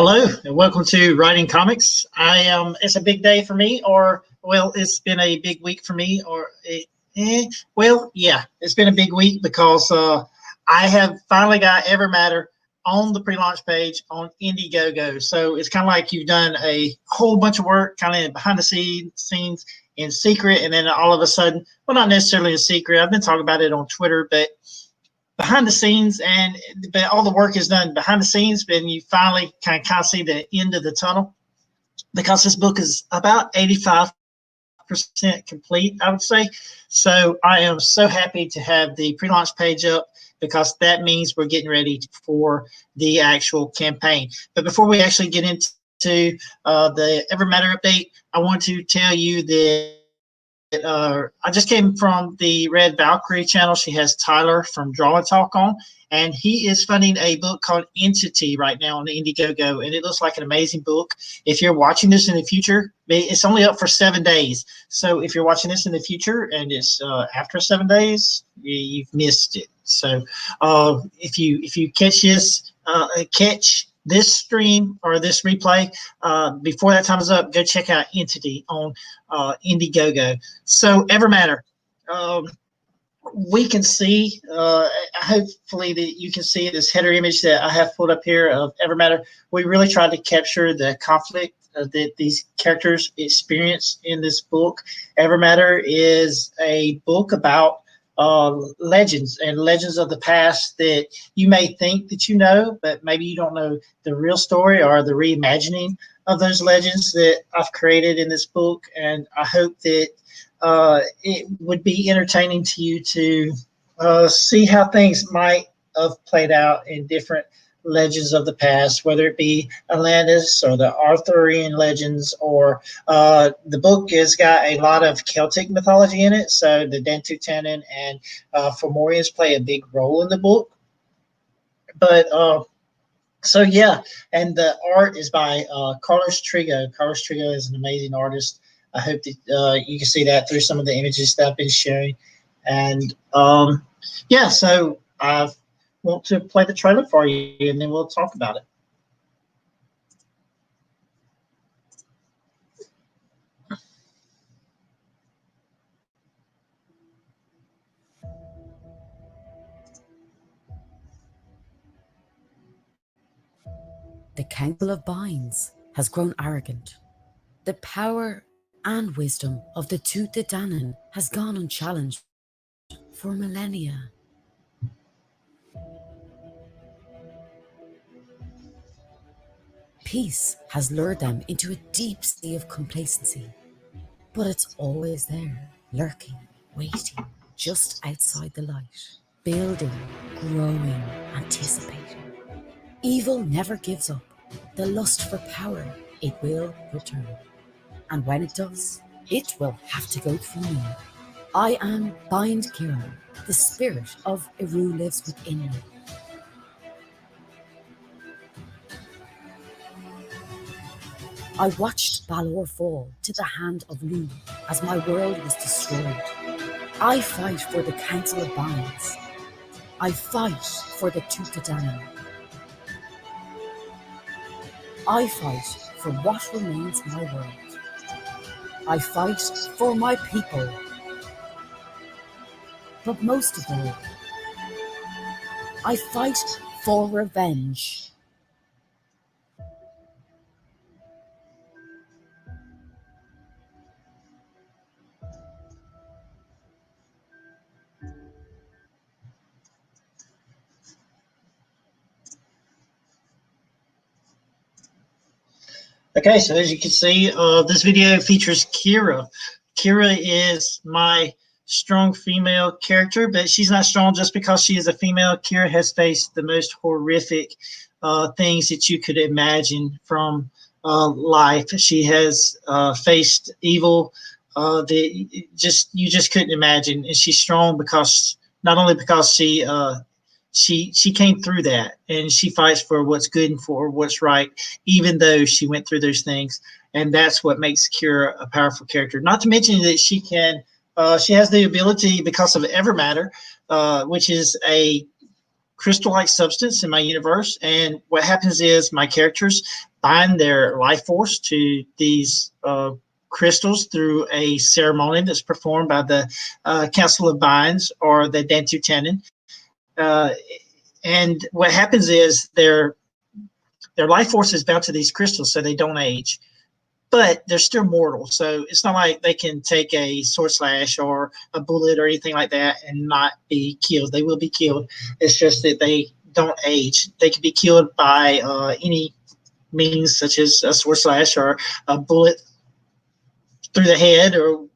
Hello and welcome to Writing Comics. It's a big day for me, or well, it's been a big week for me, it's been a big week because I have finally got EverMatter on the pre-launch page on Indiegogo. So it's kind of like you've done a whole bunch of work, kind of behind the scenes in secret, and then all of a sudden, well, not necessarily in secret. I've been talking about it on Twitter, but behind the scenes, but all the work is done behind the scenes, and you finally kind of see the end of the tunnel, because this book is about 85% complete, I would say. So I am so happy to have the pre-launch page up, because that means we're getting ready for the actual campaign. But before we actually get into the EverMatter update, I want to tell you that I just came from the Red Valkyrie channel. She has Tyler from Draw and Talk on, and he is funding a book called Entity right now on the Indiegogo, and it looks like an amazing book. If you're watching this in the future, it's only up for 7 days. So if you're watching this in the future and it's after 7 days, you've missed it. So if you catch this stream or this replay before that time is up, go check out Entity on Indiegogo. So EverMatter, we can see, hopefully that you can see this header image that I have pulled up here of EverMatter. We really tried to capture the conflict that these characters experience in this book. EverMatter is a book about legends and legends of the past that you may think that you know, but maybe you don't know the real story or the reimagining of those legends that I've created in this book. And I hope that it would be entertaining to you to see how things might have played out in different legends of the past, whether it be Atlantis or the Arthurian legends, or the book has got a lot of Celtic mythology in it. So the Dantutannon and Fomorians play a big role in the book. But so yeah, and the art is by Carlos Trigo. Carlos Trigo is an amazing artist. I hope that you can see that through some of the images that I've been sharing. And yeah, so I want to play the trailer for you, and then we'll talk about it. The Council of Binds has grown arrogant. The power and wisdom of the Danann has gone unchallenged for millennia. Peace has lured them into a deep sea of complacency, but it's always there, lurking, waiting, just outside the light, building, growing, anticipating. Evil never gives up. The lust for power, it will return. And when it does, it will have to go through me. I am Bind Kieran. The spirit of Eru lives within me. I watched Balor fall to the hand of Lu as my world was destroyed. I fight for the Council of Binds. I fight for the Danann. I fight for what remains my world. I fight for my people. But most of all, I fight for revenge. Okay, so as you can see, this video features Kira. Kira is my strong female character, but she's not strong just because she is a female. Kira has faced the most horrific things that you could imagine from life. She has faced evil that you just couldn't imagine, and she's strong because not only because she came through that, and she fights for what's good and for what's right, even though she went through those things. And that's what makes Kira a powerful character. Not to mention that she has the ability, because of EverMatter, which is a crystal-like substance in my universe. And what happens is my characters, bind their life force to these crystals through a ceremony that's performed by the Council of Binds or the Dantutanen. And what happens is their life force is bound to these crystals, so they don't age. But they're still mortal, so it's not like they can take a sword slash or a bullet or anything like that and not be killed. They will be killed. It's just that they don't age. They can be killed by any means, such as a sword slash or a bullet through the head, or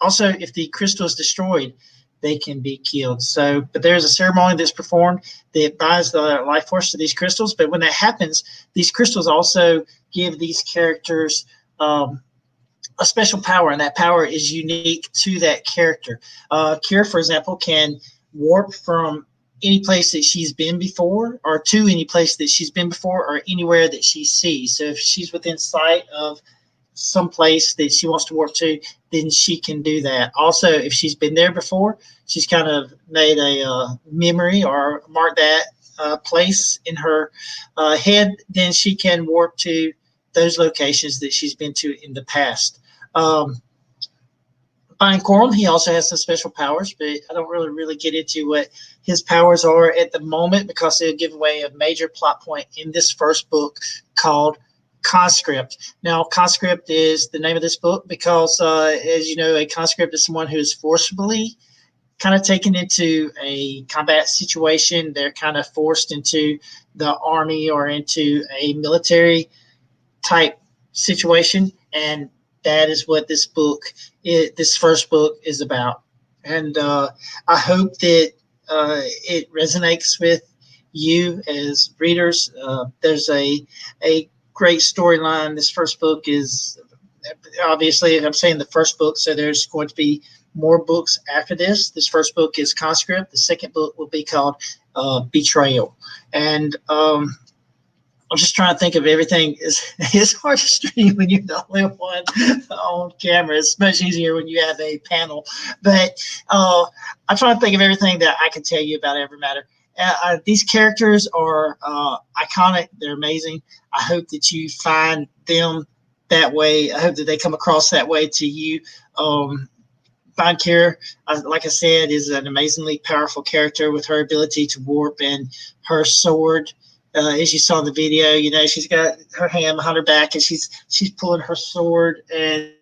also if the crystal is destroyed, they can be killed. So, but there's a ceremony that's performed that binds the life force to these crystals. But when that happens, these crystals also give these characters a special power, and that power is unique to that character. Kira, for example, can warp from any place that she's been before, or to any place that she's been before, or anywhere that she sees. So if she's within sight of some place that she wants to warp to, then she can do that. Also, if she's been there before, she's kind of made a memory or marked that place in her head, then she can warp to those locations that she's been to in the past. Bind Corum, he also has some special powers, but I don't really get into what his powers are at the moment, because they'll give away a major plot point in this first book called Conscript. Now, Conscript is the name of this book because, as you know, a conscript is someone who is forcibly kind of taken into a combat situation. They're kind of forced into the army or into a military type situation, and that is what this first book is about. And I hope that it resonates with you as readers. There's a great storyline. This first book is, obviously, I'm saying the first book, so there's going to be more books after this. This first book is Conscript. The second book will be called Betrayal. And I'm just trying to think of everything. It's hard to stream when you're the only one on camera. It's much easier when you have a panel. But I'm trying to think of everything that I can tell you about EverMatter. These characters are iconic. They're amazing. I hope that you find them that way. I hope that they come across that way to you. Find Kira, like I said, is an amazingly powerful character with her ability to warp and her sword. As you saw in the video, you know, she's got her hand behind her back and she's pulling her sword and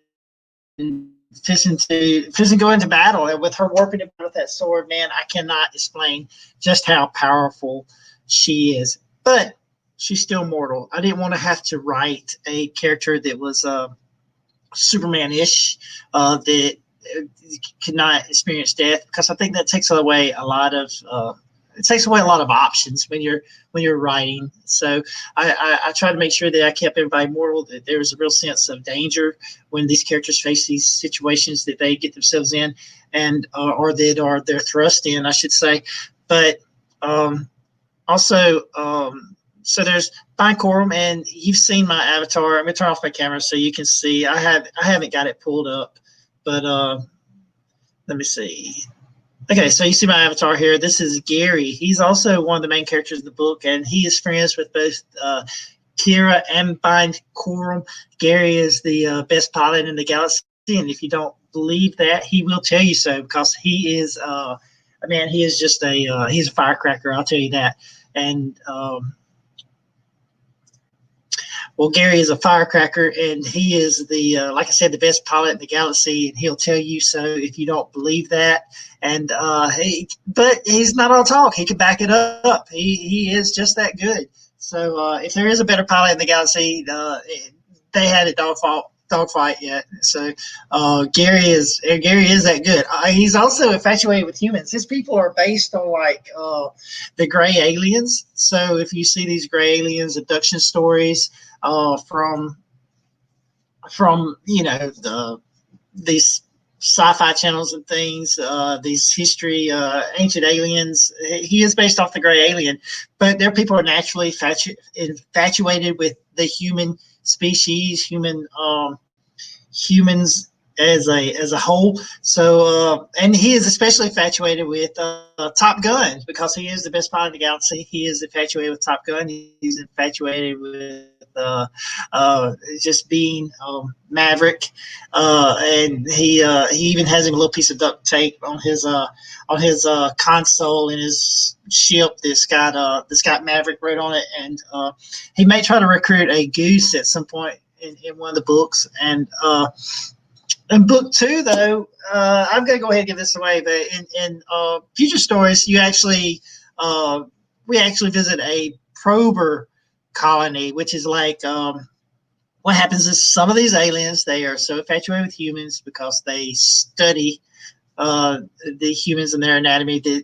fixing to go into battle. And with her warping with that sword, man, I cannot explain just how powerful she is. But she's still mortal. I didn't want to have to write a character that was Superman-ish, that could not experience death, because I think that takes away a lot of options when you're writing. So I try to make sure that I kept everybody mortal, that there was a real sense of danger when these characters face these situations that they get themselves in, and or that they're thrust in, I should say. But also, so there's Bind Corum, and you've seen my avatar. I'm gonna turn off my camera so you can see. I haven't got it pulled up, but let me see. Okay, so you see my avatar here. This is Gary. He's also one of the main characters of the book, and he is friends with both Kira and Bind Corum. Gary is the best pilot in the galaxy, and if you don't believe that, he will tell you so, because he is, he is just he's a firecracker. I'll tell you that. And well, Gary is a firecracker, and he is like I said, the best pilot in the galaxy, and he'll tell you so if you don't believe that. And but he's not all talk. He can back it up. He is just that good. So if there is a better pilot in the galaxy, they had a dogfight yet. So Gary is that good. He's also infatuated with humans. His people are based on like the gray aliens. So if you see these gray aliens abduction stories from these sci-fi channels and things, these history, ancient aliens, he is based off the gray alien. But their people are naturally infatuated with the human species, humans as a whole. So, and he is especially infatuated with Top Gun because he is the best pilot in the galaxy. He is infatuated with Top Gun. He's infatuated with just being Maverick, and he even has him a little piece of duct tape on his console in his ship that's got Maverick wrote on it, and he may try to recruit a goose at some point in one of the books, and in book two, though, I'm going to go ahead and give this away. But in future stories, we actually visit a prober colony, which is like what happens is some of these aliens, they are so infatuated with humans because they study the humans and their anatomy that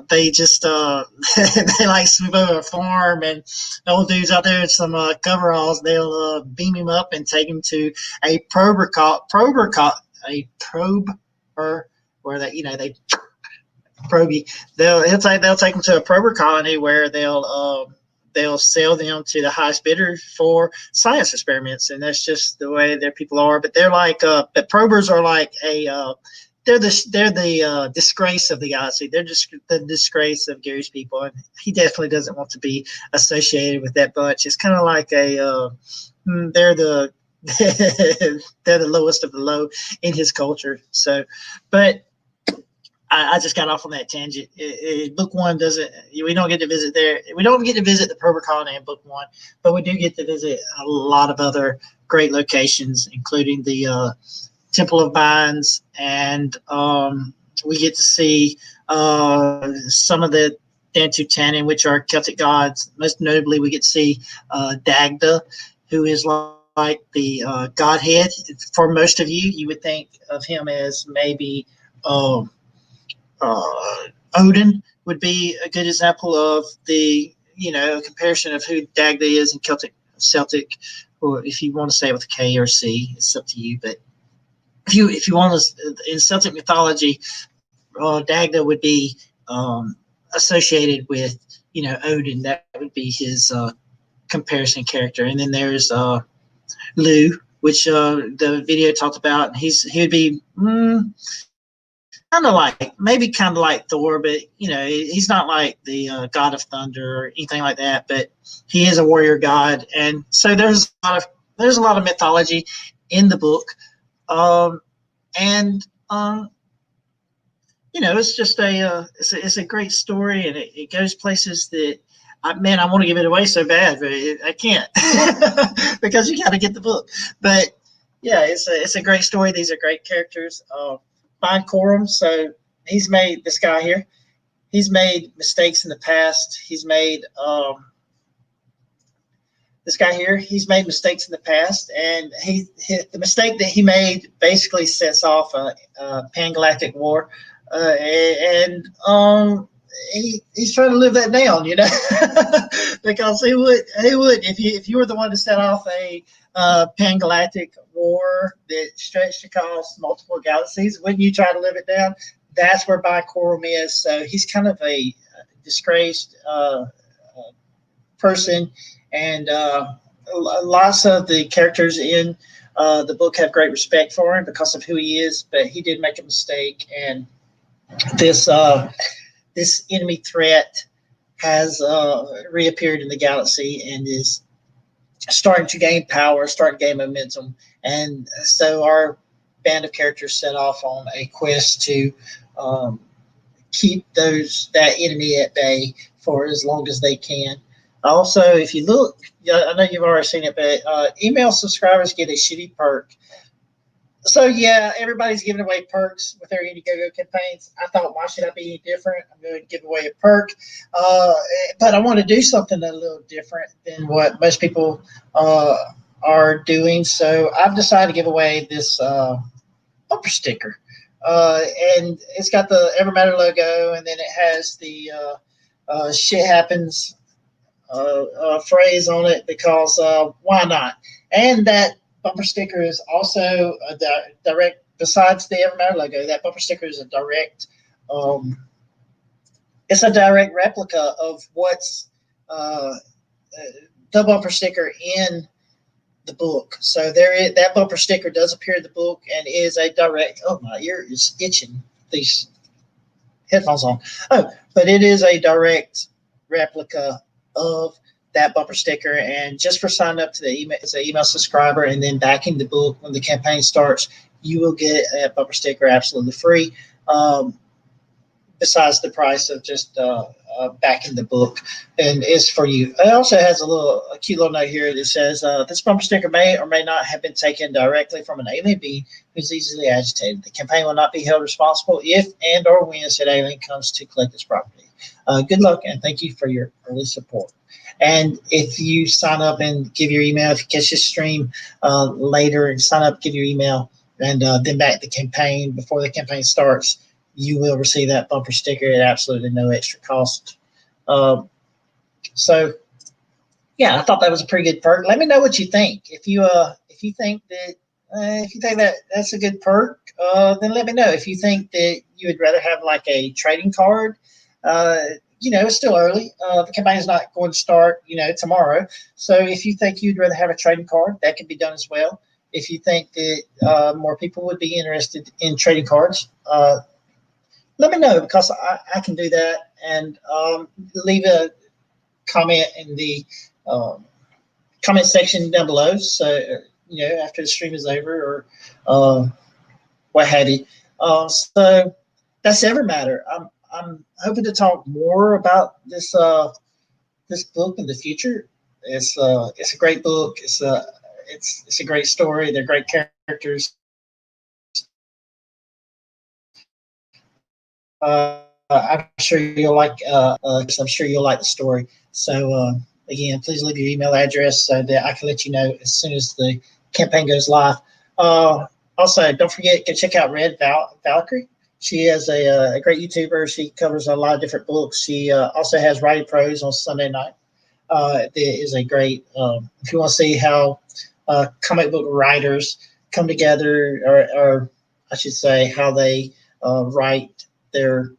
they just they like swoop over a farm, and the old dudes out there in some coveralls, they'll beam him up and take him to a prober where they probe you. They'll take them to a prober colony where they'll sell them to the highest bidder for science experiments, and that's just the way their people are. But they're like but probers are like they're the disgrace of the galaxy. They're just the disgrace of Gary's people, and he definitely doesn't want to be associated with that bunch. It's kind of like they're the they're the lowest of the low in his culture. So, but I just got off on that tangent. Book one doesn't. We don't get to visit there. We don't get to visit the prober colony in book one, but we do get to visit a lot of other great locations, including the Temple of Mines, and we get to see some of the Dantutanen, which are Celtic gods. Most notably, we get to see Dagda, who is like the godhead. For most of you, you would think of him as maybe Odin would be a good example of the comparison of who Dagda is in Celtic, or if you want to say it with a K or C, it's up to you. But if you want to, in Celtic mythology, Dagda would be associated with Odin. That would be his comparison character. And then there's Lou, which the video talked about. He would be kind of like Thor, but he's not like the god of thunder or anything like that. But he is a warrior god, and so there's a lot of mythology in the book. It's just it's a great story, and it goes places that I want to give it away so bad, but I can't because you got to get the book. But yeah, it's a great story. These are great characters. Fine Corum. So he's made this guy here. He's made mistakes in the past. He's made this guy here, he's made mistakes in the past, and the mistake that he made basically sets off a pan-galactic war, and he's trying to live that down, because he would if you were the one to set off a pan-galactic war that stretched across multiple galaxies, wouldn't you try to live it down? That's where Bikorum is. So he's kind of a disgraced person. And lots of the characters in the book have great respect for him because of who he is, but he did make a mistake. And this enemy threat has reappeared in the galaxy and is starting to gain power, starting to gain momentum. And so our band of characters set off on a quest to keep that enemy at bay for as long as they can. Also, if you look, I know you've already seen it, but email subscribers get a shitty perk. So, yeah, everybody's giving away perks with their Indiegogo campaigns. I thought, why should I be any different? I'm going to give away a perk. But I want to do something a little different than what most people are doing. So I've decided to give away this bumper sticker. And it's got the EverMatter logo, and then it has the shit happens phrase on it because why not? And that bumper sticker is also a direct, besides the EverMatter logo, that bumper sticker is a direct replica of what's the bumper sticker in the book. So there is, that bumper sticker does appear in the book and is a direct. Oh, my ear is itching. These headphones on. Oh, but it is a direct replica of that bumper sticker. And just for signing up to the email as an email subscriber and then backing the book when the campaign starts, you will get a bumper sticker absolutely free. Besides the price of just backing the book, and it's for you. It also has a cute little note here that says this bumper sticker may or may not have been taken directly from an alien being who's easily agitated. The campaign will not be held responsible if and or when said alien comes to collect its property. Good luck and thank you for your early support. And if you sign up and give your email, if you catch this stream later and sign up, give your email, and then back the campaign before the campaign starts, you will receive that bumper sticker at absolutely no extra cost. So, yeah, I thought that was a pretty good perk. Let me know what you think. If you think that that's a good perk, then let me know. If you think that you would rather have like a trading card, it's still early. The campaign is not going to start, tomorrow. So if you think you'd rather have a trading card, that can be done as well. If you think that more people would be interested in trading cards, let me know, because I can do that, and leave a comment in the comment section down below. So, after the stream is over, or what have you. So that's EverMatter. I'm hoping to talk more about this book in the future. It's a great book. It's a great story. They're great characters. I'm sure you'll like. I'm sure you'll like the story. So again, please leave your email address so that I can let you know as soon as the campaign goes live. Also, don't forget to check out Red Valkyrie. She is a great YouTuber. She covers a lot of different books. She also has Writing Pros on Sunday night. It is a great. If you want to see how comic book writers come together, or I should say, how they write their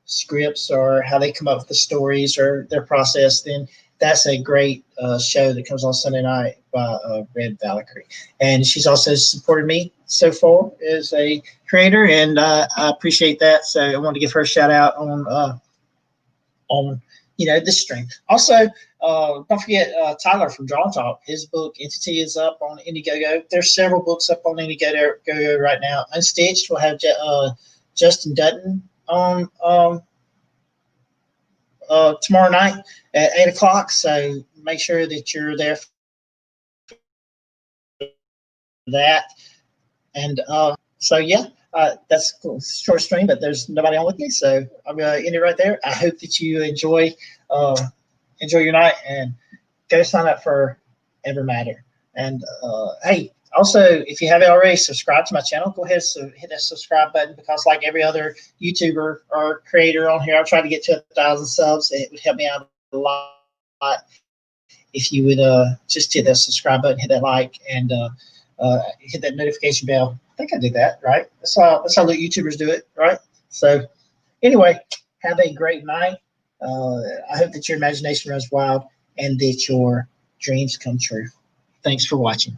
scripts, or how they come up with the stories, or their process, then that's a great show that comes on Sunday night by Red Valkyrie. And she's also supported me so far as a creator, and I appreciate that. So I want to give her a shout out on this stream. Also, don't forget Tyler from Draw Talk. His book Entity is up on Indiegogo. There's several books up on Indiegogo right now. Unstitched will have Justin Dutton on tomorrow night at 8:00. So make sure that you're there for that. And so yeah, that's a cool. Short stream, but there's nobody on with me, so I'm gonna end it right there. I hope that you enjoy your night, and go sign up for EverMatter. And hey, also, if you haven't already subscribed to my channel, go ahead and hit that subscribe button, because like every other YouTuber or creator on here, I'm trying to get to 1,000 subs. It would help me out a lot if you would just hit that subscribe button, hit that like, and hit that notification bell. I think I did that, right? That's how the YouTubers do it, right? So anyway, have a great night. I hope that your imagination runs wild and that your dreams come true. Thanks for watching.